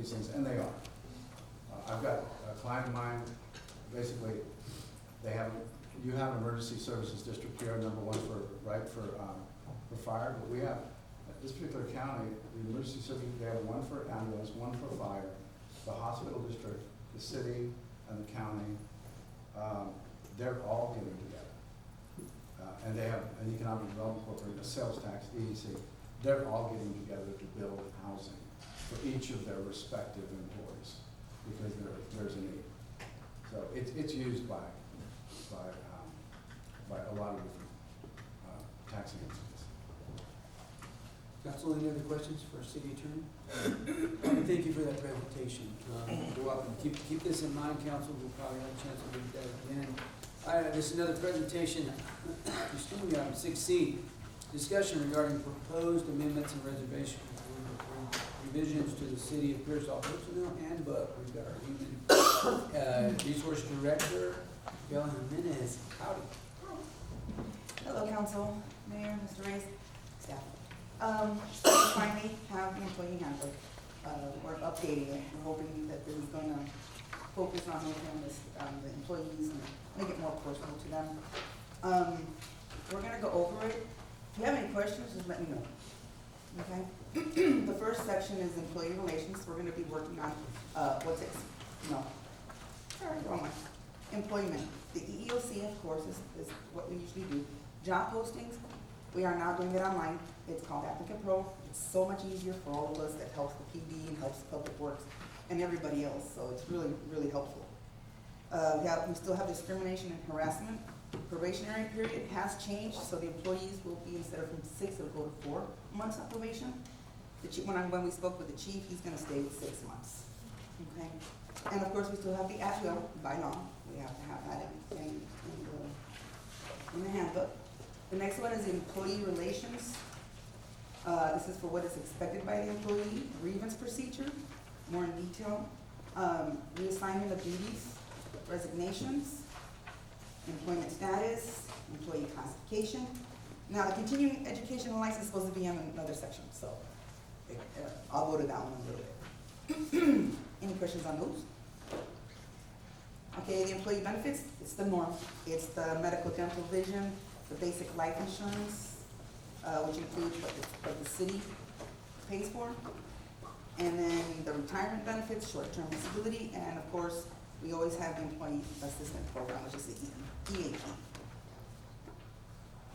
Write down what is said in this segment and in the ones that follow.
these things, and they are. I've got a client of mine, basically, you have an emergency services district here, number one for fire, but we have, at this particular county, the emergency service, they have one for ambulance, one for fire, the hospital district, the city, and the county, they're all getting together. And they have an economic development corporation, a sales tax, EDC, they're all getting together to build housing for each of their respective employees, because there's a need. So it's used by a lot of different taxing entities. Council, any other questions for our city attorney? Thank you for that presentation. You're welcome. Keep this in mind, council. We'll probably have a chance to read that again. All right, this is another presentation. Excuse me, item 6C, discussion regarding proposed amendments and revisions to the City of Pearsall Personnel Handbook. We've got our Human Resource Director, Bella Jimenez. Howdy. Hello, Council, Mayor, Mr. Reyes, staff. We finally have the employee handbook. We're updating it. We're hoping that this is going to focus on making this, the employees and make it more personal to them. We're going to go over it. If you have any questions, just let me know. Okay? The first section is employee relations. We're going to be working on employment. The EEOC, of course, is what we usually do. Job postings, we are now doing it online. It's called Applicant Pro. It's so much easier for all of us. That helps the PD and helps Public Works and everybody else. So it's really, really helpful. We still have discrimination and harassment. Probationary period has changed, so the employees will be, instead of from 6, it'll go to 4 months of probation. When we spoke with the chief, he's going to stay with 6 months. Okay, and of course we still have the at-will by law. We have to have that in the handbook. The next one is employee relations. This is for what is expected by the employee. Grievance procedure, more in detail. Reassignment of duties, resignations, employment status, employee classification. Now, the continuing educational license is supposed to be in another section, so I'll go to that one a little bit. Any questions on those? Okay, the employee benefits, it's the norm. It's the medical, dental, vision, the basic life insurance, which includes what the city pays for. And then the retirement benefits, short-term disability, and of course, we always have the employee assistance program, which is the EAP.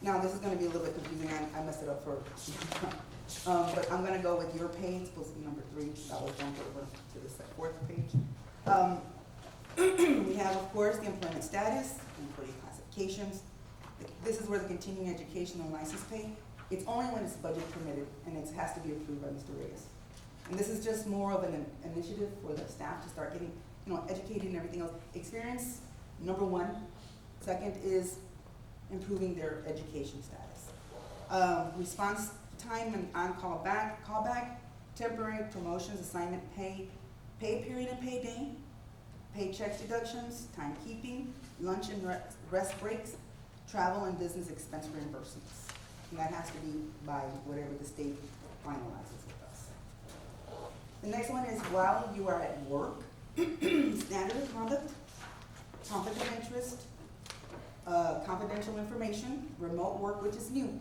Now, this is going to be a little bit confusing. I messed it up for but I'm going to go with your page. It's supposed to be number 3. That will jump over to the 4th page. We have, of course, the employment status, employee classifications. This is where the continuing education and license pay. It's only when it's budget permitted, and it has to be approved by Mr. Reyes. And this is just more of an initiative for the staff to start getting, educated and everything else. Experience, number 1. Second is improving their education status. Response time and on callback, temporary promotions, assignment pay period and pay day, paycheck deductions, timekeeping, lunch and rest breaks, travel and business expense reimbursements. And that has to be by whatever the state finalizes with us. The next one is while you are at work, standard of conduct, conflict of interest, confidential information, remote work, which is new,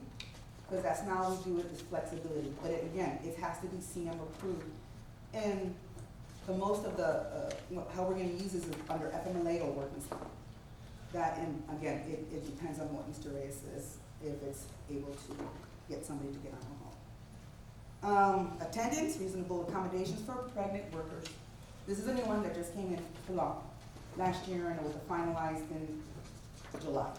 because that's now we do it as flexibility. But again, it has to be CM approved. And the most of the, how we're going to use this is under FMLA or working style. That, and again, it depends on what Mr. Reyes says, if it's able to get somebody to get on the home. Attendance, reasonable accommodations for pregnant workers. This is a new one that just came into law last year, and it was finalized in July.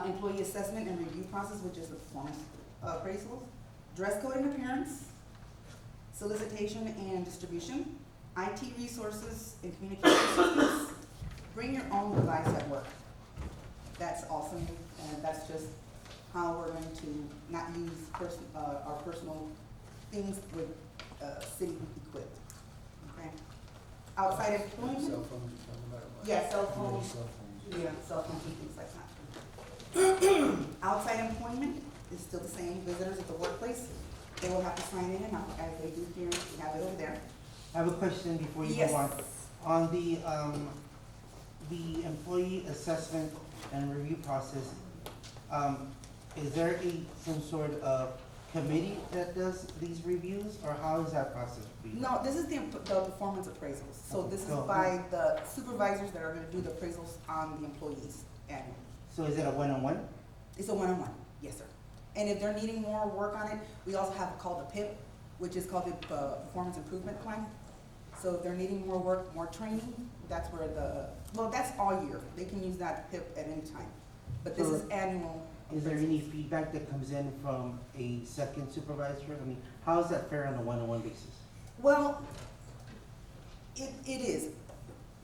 Employee assessment and review process, which is the performance appraisals. Dress code and appearance. Solicitation and distribution. IT resources and communication systems. Bring your own device at work. That's awesome, and that's just how we're going to not use our personal things with city equipped. Okay. Outside employment. Cell phones, you're talking about? Yeah, cell phones. Cell phones. Yeah, cell phones and things like that. Outside employment is still the same. Visitors at the workplace. They will have to sign in and out as they do here, we have it over there. I have a question before you Yes. move on. On the employee assessment and review process, is there some sort of committee that does these reviews, or how is that process? No, this is the performance appraisals. So this is Oh. by the supervisors that are gonna do the appraisals on the employees annually. So is it a one-on-one? It's a one-on-one, yes, sir. And if they're needing more work on it, we also have it called the PIP, which is called the Performance Improvement Plan. So if they're needing more work, more training, that's where that's all year. They can use that PIP at any time. But this is So annual. Is there any feedback that comes in from a second supervisor? I mean, how is that fair on a one-on-one basis? Well, it is.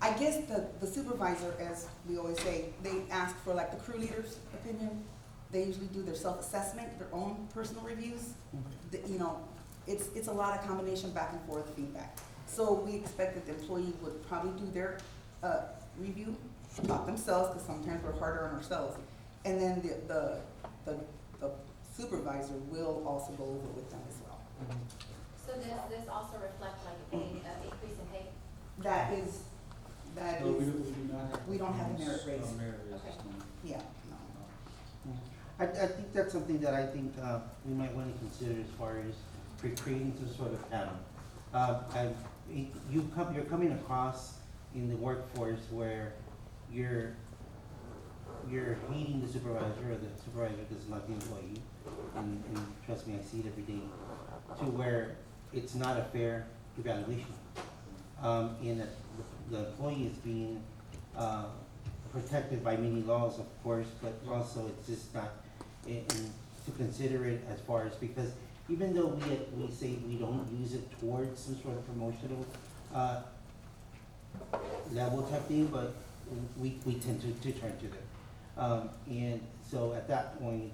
I guess the supervisor, as we always say, they ask for like the crew leader's opinion. They usually do their self-assessment, their own personal reviews. You know, it's a lot of combination back and forth feedback. So we expect that the employee would probably do their review, about themselves, because sometimes we're harder on ourselves. And then the supervisor will also go over with them as well. So does this also reflect like a increase in pay? That is, No, we do not have. we don't have a merit raise. No merit raises, Okay. no. Yeah, no. I think that's something that I think we might want to consider as far as creating some sort of pattern. You're coming across in the workforce where you're hating the supervisor, or the supervisor doesn't like the employee, and trust me, I see it every day, to where it's not a fair evaluation. And that the employee is being protected by many laws, of course, but also it's just not, to consider it as far as, because even though we say we don't use it towards some sort of promotional level type thing, but we tend to turn to them. And so at that point,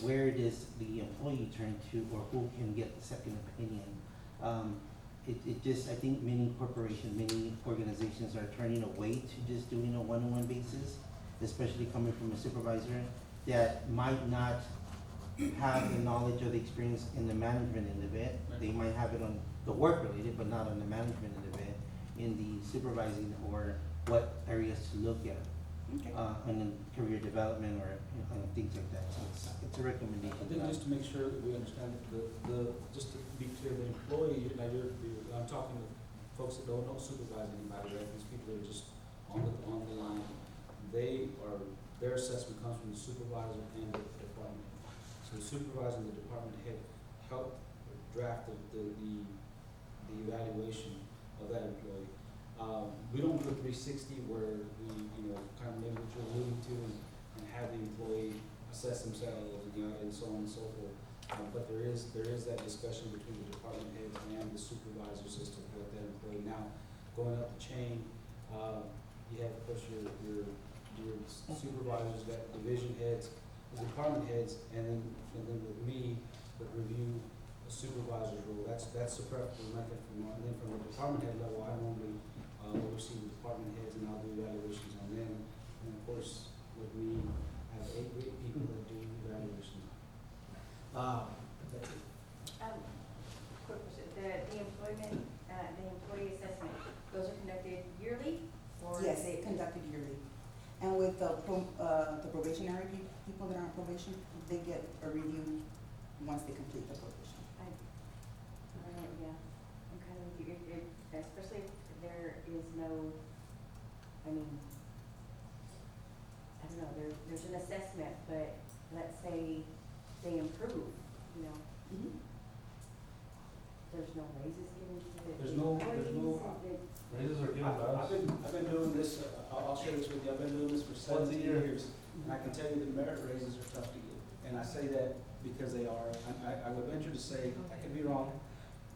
where does the employee turn to, or who can get the second opinion? It just, I think many corporations, many organizations are turning away to just doing a one-on-one basis, especially coming from a supervisor that might not have the knowledge or the experience in the management end of it. They might have it on the work related, but not on the management end of it, in the supervising or what areas to look at, Okay. and then career development or, things like that. So it's a recommendation. I think just to make sure that we understand, just to be clear, the employee, now I'm talking to folks that don't supervise anybody, right? These people are just on the line. Their assessment comes from the supervisor and the department. So the supervisor and the department head help draft the evaluation of that employee. We don't do a 360 where we, kind of maybe what you're alluding to and have the employee assess themselves, and so on and so forth. But there is that discussion between the department heads and the supervisors as to what that employee. Now, going up the chain, you have, of course, your supervisors, that division heads, the department heads, and then with me, that review a supervisor's role. That's the preferable method and then from the department head level, I normally oversee the department heads and I'll do evaluations on them. And of course, with me, I have 8 people that do evaluations. That's it. Quick question, the employee assessment, those are conducted yearly, or? Yes, is it- conducted yearly. And with the probationary people that are on probation, they get a review once they complete the probation. I don't know, yeah, I'm kind of, especially if there is no, I don't know, there's an assessment, but let's say they improve, there's no raises given to the There's no- employees, Raises are given to us. I've been doing this, I'll share this with you, I've been doing this for 17 years. And I can tell you that merit raises are tough to get. And I say that because they are. I would venture to say, I could be wrong,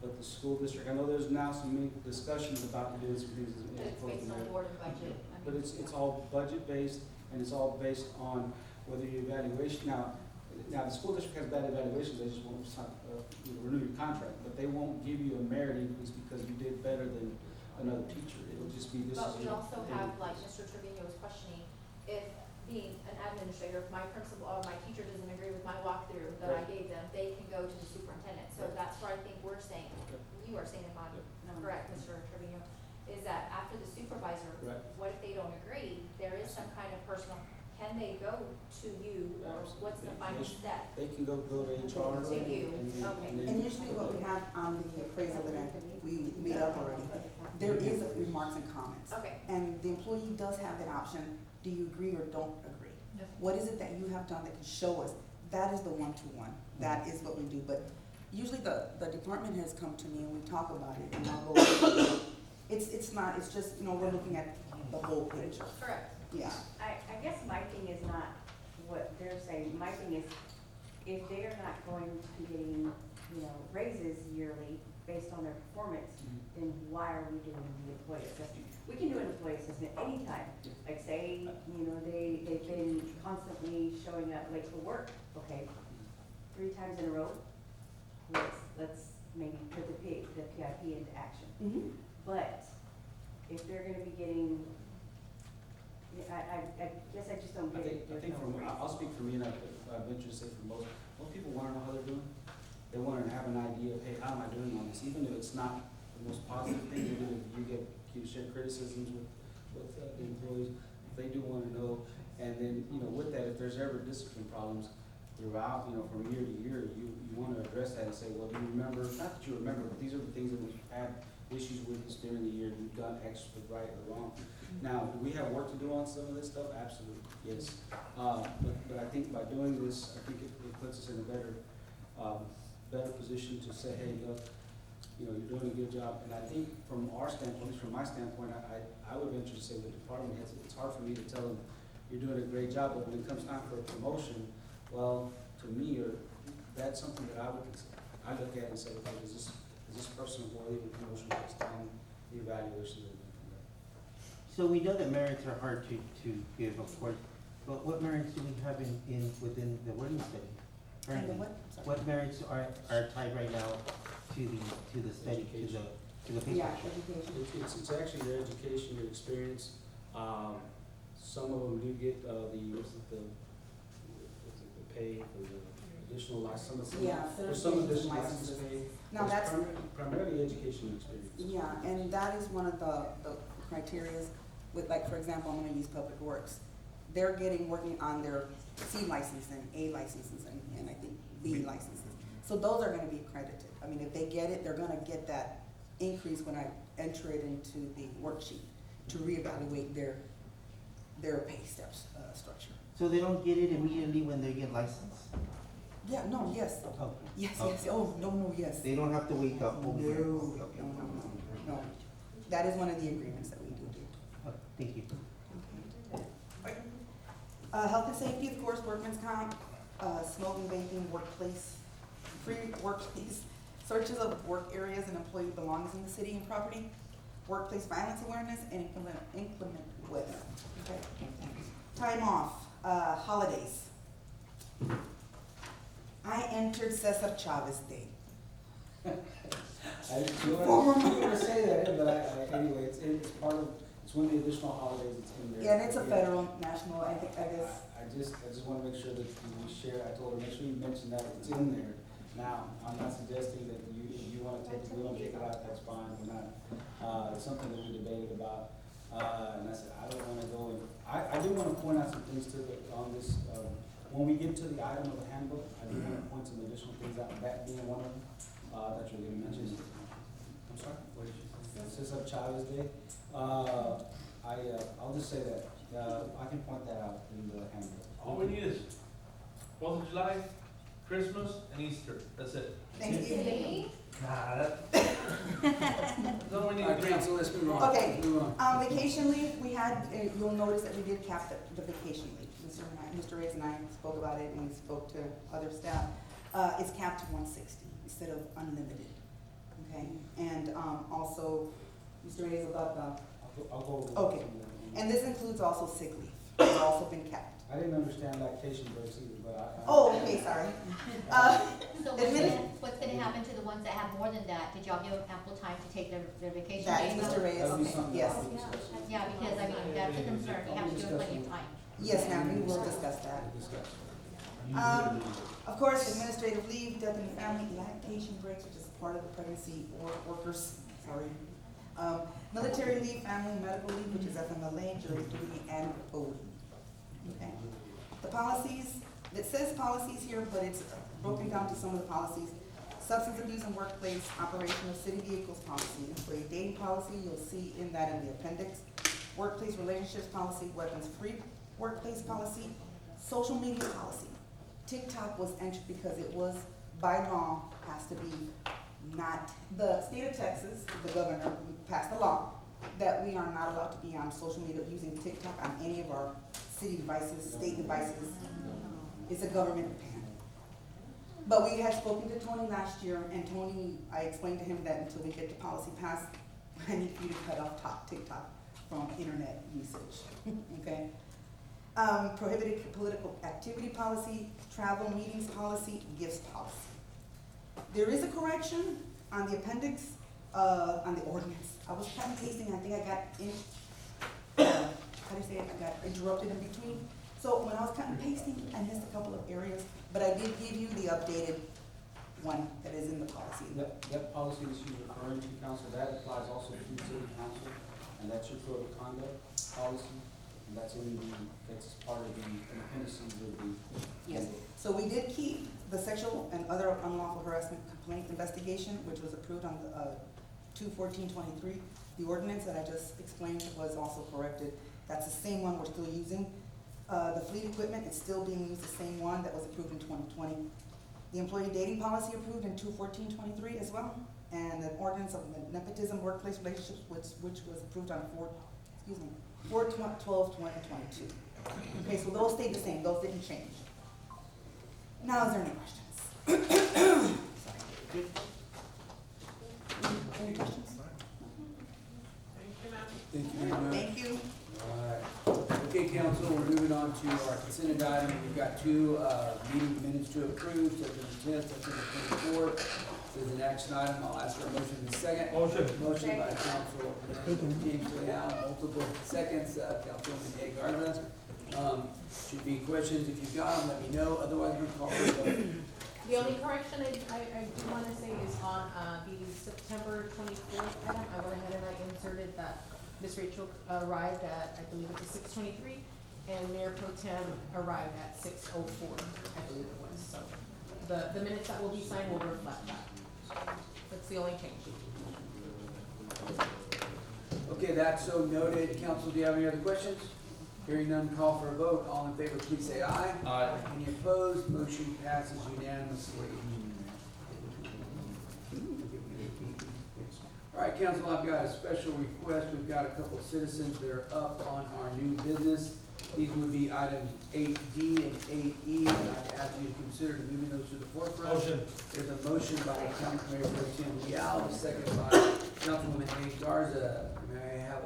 but the school district, I know there's now some discussions about doing some things as But it's opposed based to on merit. board and budget. But it's all budget-based, and it's all based on whether your evaluation, now, the school district has bad evaluations, they just won't renew your contract, but they won't give you a merit increase because you did better than another teacher. It'll just be, this is But we your. also have, like Mr. Trevino was questioning, if being an administrator, if my principal or my teacher doesn't agree with my walkthrough that I Right. gave them, they can go to the superintendent. So so that's where I think we're saying, you are saying, if I'm correct, Mr. Trevino, is that after the supervisor, Right. what if they don't agree, there is some kind of personal, can they go to you, or what's the final step? They can go to HR. To you, and then- okay. and then- And usually what we have on the appraisal that we made up already, there is remarks and comments. Okay, And the employee does have that option, do you agree or don't agree? What is it that you have done that can show us? That is the one-to-one, that is what we do, but usually the department has come to me and we talk about it, and I'll go, it's not, it's just, you know, we're looking at the whole picture, correct. yeah. I guess my thing is not what they're saying, my thing is, if they are not going to be getting, you know, raises yearly based on their performance, then why are we doing the employee assessment? We can do an employee assessment anytime, like say, you know, they've been constantly showing up late for work, okay? 3 times in a row, let's maybe put the PIP into action. Mm-hmm. But if they're gonna be getting, I guess I just don't I get it. think, I'll speak for me, and I venture to say for most people wanna know how they're doing. They wanna have an idea of, hey, how am I doing on this, even if it's not the most positive thing to do, you share criticisms with the employees, they do wanna know. And then, you know, with that, if there's ever discipline problems throughout, you know, from year to year, you wanna address that and say, well, do you remember, not that you remember, but these are the things that we've had issues with us during the year, you've done X with right or wrong. Now, do we have work to do on some of this stuff? Absolutely, yes. But I think by doing this, I think it puts us in a better position to say, hey, look, you know, you're doing a good job. And I think from our standpoint, at least from my standpoint, I would venture to say with department heads, it's hard for me to tell them, you're doing a great job, but when it comes time for a promotion, well, to me, that's something that I would consider. I look at it and say, okay, is this person worthy of a promotion based on the evaluation that we do? So we know that merits are hard to give, of course, but what merits do we have within the learning study? And the Currently, what? Sorry. what merits are tied right now to the study, to the pay Yeah, structure? education. It's actually their education, their experience. Some of them do get the pay for the additional license. Yeah, There's some certifications and additional license licenses. pay. Now, It's that's, primarily education and experience. yeah, and that is one of the criterias with, like, for example, I'm gonna use Public Works. They're working on their C license and A licenses and I think B licenses. So those are gonna be accredited. I mean, if they get it, they're gonna get that increase when I enter it into the worksheet to reevaluate their pay steps, structure. So they don't get it immediately when they get licensed? Yeah, no, yes, Oh, yes, yes, oh, no, yes. they don't have to wait the whole No, year? no, Okay. no. That is one of the agreements that we do. Oh, thank you. Health and safety, of course, workman's comp, smoking, vaping, workplace, free workplace, searches of work areas and employee belongings in the city and property, workplace violence awareness, and implement with. Okay. Time off, holidays. I entered Cesar Chavez Day. I don't want to say that, but anyway, it's part of, it's one of the additional holidays that's in there. Yeah, and it's a federal, national, I think, I guess. I just want to make sure that we share, I told her, make sure you mention that it's in there. Now, I'm not suggesting that if you want to take it, we don't take it out, that's fine, we're not. It's something that we debated about, and I said, I don't want to go in. I do want to point out some things on this, when we get to the item of the handbook, I do want to point some additional things out, that being one of them, that you're going to mention. I'm sorry, what did you say? This is Child's Day. I'll just say that, I can point that out in the handbook. All we need is 4th of July, Christmas, and Easter. That's it. Thanksgiving. See? Nah, that's all we need All to right, do. council, let's move on. Okay. Move on. Vacation leave, we had, you'll notice that we did cap the vacation leave. Mr. Reyes and I spoke about it, and we spoke to other staff. It's capped to 160 instead of unlimited, okay? And also, Mr. Reyes, about I'll go over. Okay. and this includes also sick leave. It's also been capped. I didn't understand lactation breaks either, but I. Oh, okay, sorry. So what's gonna happen to the ones that have more than that? Did y'all give them ample time to take their vacation That days? is Mr. Reyes, That'll be okay, something yes. that we discuss. Yeah, because I mean, that's a concern, we have to give them plenty of time. Yes, ma'am, we will discuss that. Discuss. Of course, administrative leave, death in the family, lactation breaks, which is part of the pregnancy workers, sorry. Military leave, family medical leave, which is FMLA, jury duty, and OD. Okay. The policies, it says policies here, but it's broken down to some of the policies. Substance abuse and workplace, operation of city vehicles policy, employee dating policy, you'll see in that in the appendix. Workplace relationships policy, weapons-free workplace policy, social media policy. TikTok was entered because it was, by law, has to be not, the state of Texas, the governor passed a law that we are not allowed to be on social media using TikTok on any of our city devices, state devices. It's a government ban. But we had spoken to Tony last year, and Tony, I explained to him that until we get the policy passed, I need you to cut off TikTok from internet usage, okay? Prohibited political activity policy, travel meetings policy, gifts policy. There is a correction on the appendix, on the ordinance. I was cut and pasting, I think I got how do you say it, I got interrupted in between. So when I was cutting and pasting, I missed a couple of areas, but I did give you the updated one that is in the policy. That policy that she's referring to, council, that applies also to city council, and that's your code of conduct policy, and that's that's part of the appendices of the. Yes, so we did keep the sexual and other unlawful harassment complaint investigation, which was approved on the 2/14/23. The ordinance that I just explained was also corrected. That's the same one we're still using. The fleet equipment is still being used, the same one that was approved in 2020. The employee dating policy approved in 2/14/23 as well, and the ordinance of nepotism workplace relationships, which was approved on 4/12/2022. Okay, so those stayed the same, those didn't change. Now, is there any questions? Sorry. Any questions? Thank you very much. Thank you. Alright, okay, council, we're moving on to our consent item. We've got two, meeting minutes to approve, September 10th, September 24th. This is an action item, I'll ask for a motion in a second. Motion by Councilman James Leal, multiple seconds, Councilwoman A. Garza. Should be questions, if you've got them, let me know, otherwise we'll call for a vote. The only correction I do want to say is on the September 24th item, I went ahead and I inserted that Ms. Rachel arrived at, I believe it was 6:23, and Mayor Pro Tem arrived at 6:04, I believe it was. So the minutes that will be signed will reflect that. That's the only change. Okay, that's so noted. Council, do you have any other questions? Hearing none, call for a vote. All in favor, please say aye. Aye. Any opposed? Motion passes unanimously. All right, council, I've got a special request. We've got a couple of citizens that are up on our new business. These would be items 8D and 8E, and I'd ask you to consider moving those to the forefront. Motion. There's a motion by Councilman Pro Tem Leal, a second by Councilwoman A. Garza. May I have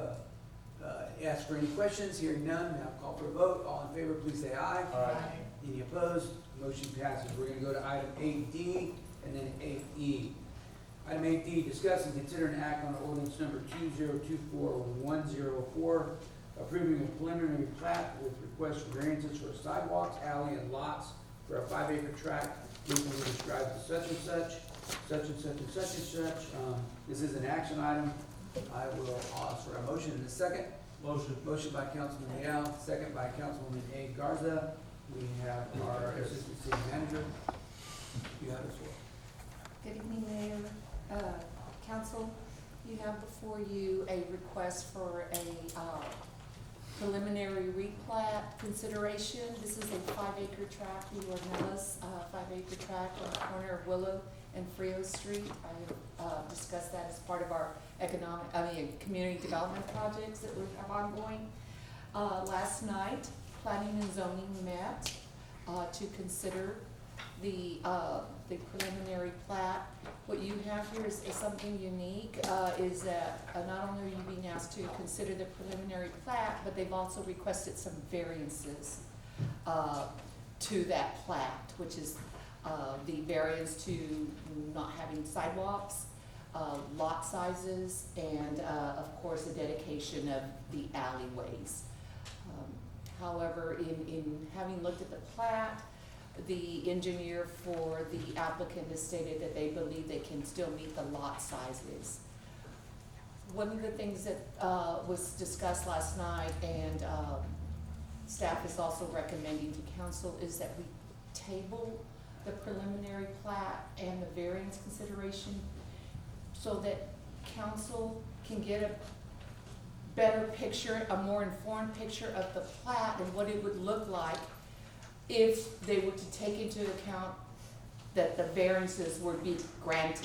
ask for any questions? Hearing none, now call for a vote. All in favor, please say aye. Aye. Any opposed? Motion passes. We're gonna go to item 8D and then 8E. Item 8D, discuss and consider an act on ordinance number 2024104, approving a preliminary plat with request for variances for sidewalks, alley, and lots for a 5-acre tract legally described as such and such, such and such and such and such. This is an action item. I will ask for a motion in a second. Motion. Motion by Councilman Leal, second by Councilwoman A. Garza. We have our Assistant City Manager. You have the floor. Good evening, Mayor, Council. You have before you a request for a preliminary replat consideration. This is a 5-acre tract, the Ornelas 5-acre tract on the corner of Willow and Frio Street. I have discussed that as part of our community development projects that we have ongoing. Last night, Planning and Zoning met to consider the preliminary plat. What you have here is something unique, is that not only are you being asked to consider the preliminary plat, but they've also requested some variances to that plat, which is the variance to not having sidewalks, lot sizes, and of course, the dedication of the alleyways. However, in having looked at the plat, the engineer for the applicant has stated that they believe they can still meet the lot sizes. One of the things that was discussed last night, and staff is also recommending to council, is that we table the preliminary plat and the variance consideration so that council can get a better picture, a more informed picture of the plat and what it would look like if they were to take into account that the variances would be granted.